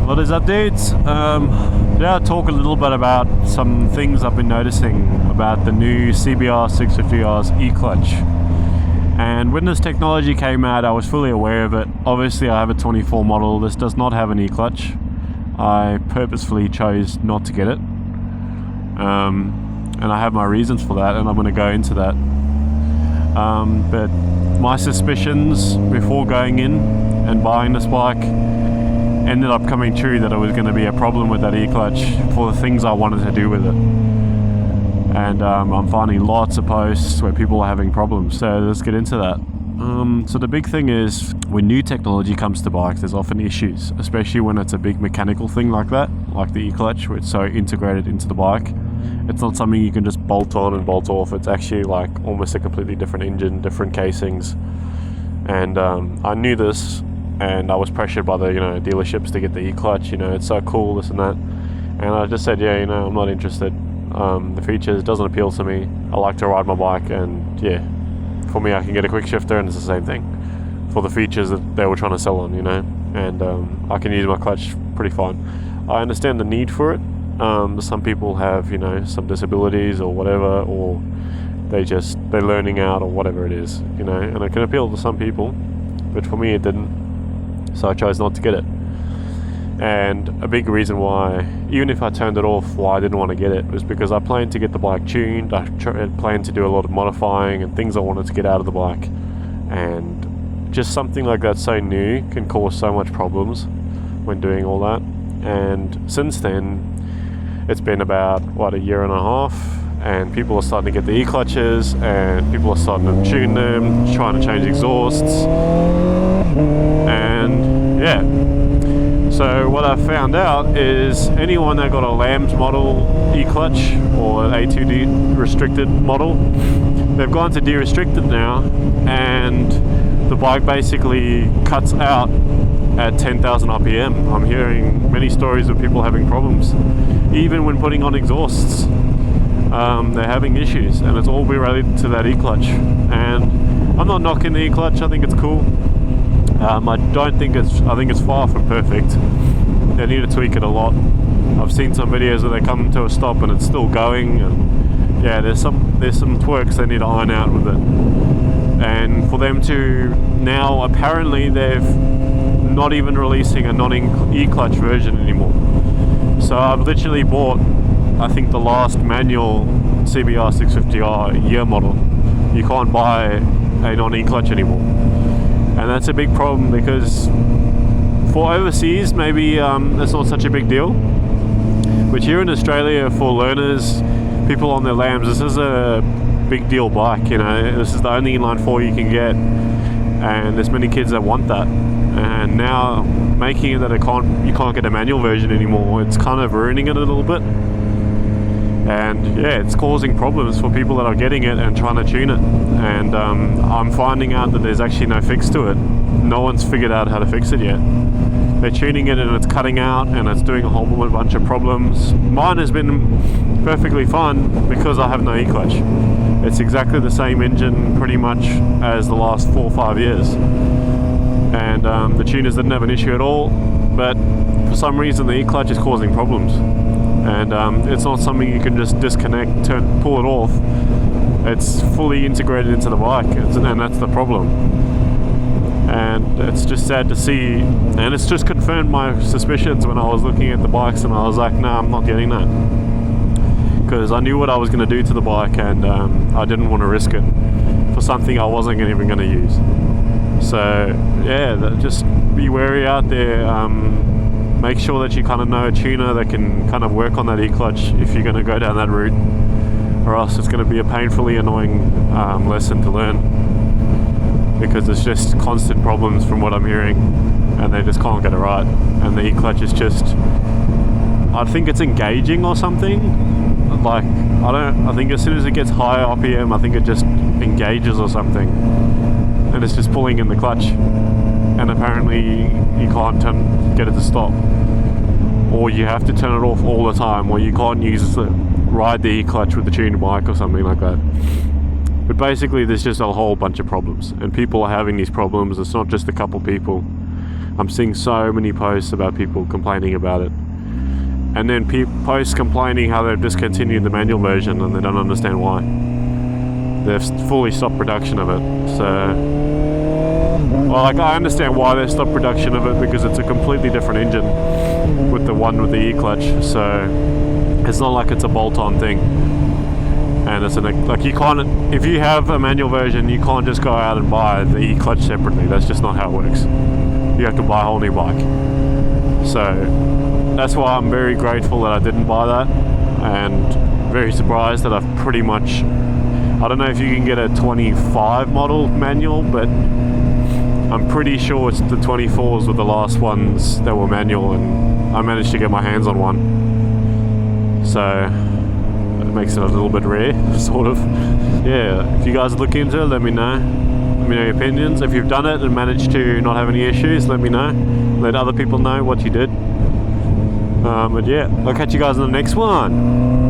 What is up, dudes? Yeah, I'll talk a little bit about some things I've been noticing about the new CBR 650R's e-clutch. And when this technology came out, I was fully aware of it. Obviously, I have a 24 model. This does not have an e-clutch. I purposefully chose not to get it. And I have my reasons for that, and I'm going to go into that. But my suspicions before going in and buying this bike ended up coming true, that it was going to be a problem with that e-clutch for the things I wanted to do with it. And I'm finding lots of posts where people are having problems, so let's get into that. So the big thing is, when new technology comes to bikes, there's often issues, especially when it's a big mechanical thing like that, like the e-clutch, where it's so integrated into the bike. It's not something you can just bolt on and bolt off. It's actually like almost a completely different engine, different casings. And I knew this, and I was pressured by the dealerships to get the e-clutch. It's so cool, this and that. And I just said, yeah, I'm not interested. The features doesn't appeal to me. I like to ride my bike, and yeah, for me, I can get a quick shifter, and it's the same thing for the features that they were trying to sell on, and I can use my clutch pretty fine. I understand the need for it. Some people have, some disabilities or whatever, or they're learning out or whatever it is, and it can appeal to some people, but for me it didn't. So I chose not to get it. And a big reason why, even if I turned it off, why I didn't want to get it was because I planned to get the bike tuned. I planned to do a lot of modifying and things I wanted to get out of the bike. And just something like that so new can cause so much problems when doing all that. And since then, it's been about, a year and a half, and people are starting to get the e-clutches, and people are starting to tune them, trying to change exhausts. And yeah, so what I found out is anyone that got a Lambs model e-clutch or an A2D restricted model, they've gone to de-restricted now, and the bike basically cuts out at 10,000 RPM. I'm hearing many stories of people having problems, even when putting on exhausts. They're having issues, and it's all related to that e-clutch. And I'm not knocking the e-clutch. I think it's cool. I think it's far from perfect. They need to tweak it a lot. I've seen some videos where they come to a stop and it's still going, and yeah, there's some twerks they need to iron out with it. And for them to now, apparently they've not even releasing a non-e-clutch version anymore. So I've literally bought, I think, the last manual CBR 650R year model. You can't buy a non-e-clutch anymore. And that's a big problem, because for overseas, maybe that's not such a big deal. But here in Australia, for learners, people on their Lambs, this is a big deal bike. This is the only inline 4 you can get, and there's many kids that want that. And now making it that you can't get a manual version anymore, it's kind of ruining it a little bit. And yeah, it's causing problems for people that are getting it and trying to tune it. And I'm finding out that there's actually no fix to it. No one's figured out how to fix it yet. They're tuning it and it's cutting out, and it's doing a whole bunch of problems. Mine has been perfectly fine because I have no e-clutch. It's exactly the same engine pretty much as the last 4 or 5 years. And the tuners didn't have an issue at all, but for some reason the e-clutch is causing problems. And it's not something you can just disconnect, pull it off. It's fully integrated into the bike, and that's the problem. And it's just sad to see, and it's just confirmed my suspicions when I was looking at the bikes, and I was like, nah, I'm not getting that, because I knew what I was going to do to the bike, and I didn't want to risk it for something I wasn't even going to use. So yeah, just be wary out there. Make sure that you kind of know a tuner that can kind of work on that e-clutch if you're going to go down that route, or else it's going to be a painfully annoying lesson to learn, because it's just constant problems from what I'm hearing, and they just can't get it right. And the e-clutch is just, I think it's engaging or something. Like, I think as soon as it gets high RPM, I think it just engages or something, and it's just pulling in the clutch. And apparently you can't get it to stop, or you have to turn it off all the time, or you can't ride the e-clutch with the tuned bike or something like that. But basically there's just a whole bunch of problems, and people are having these problems. It's not just a couple people. I'm seeing so many posts about people complaining about it. And then posts complaining how they've discontinued the manual version and they don't understand why. They've fully stopped production of it. So, well, like, I understand why they stopped production of it, because it's a completely different engine with the one with the E-clutch. So it's not like it's a bolt-on thing. And it's like, you can't, if you have a manual version, you can't just go out and buy the E-clutch separately. That's just not how it works. You have to buy a whole new bike. So that's why I'm very grateful that I didn't buy that, and very surprised that I've pretty much, I don't know if you can get a 25 model manual, but I'm pretty sure it's the 24s were the last ones that were manual, and I managed to get my hands on one. So it makes it a little bit rare, sort of. Yeah, if you guys look into it, let me know. Let me know your opinions. If you've done it and managed to not have any issues, let me know. Let other people know what you did. But yeah, I'll catch you guys in the next one.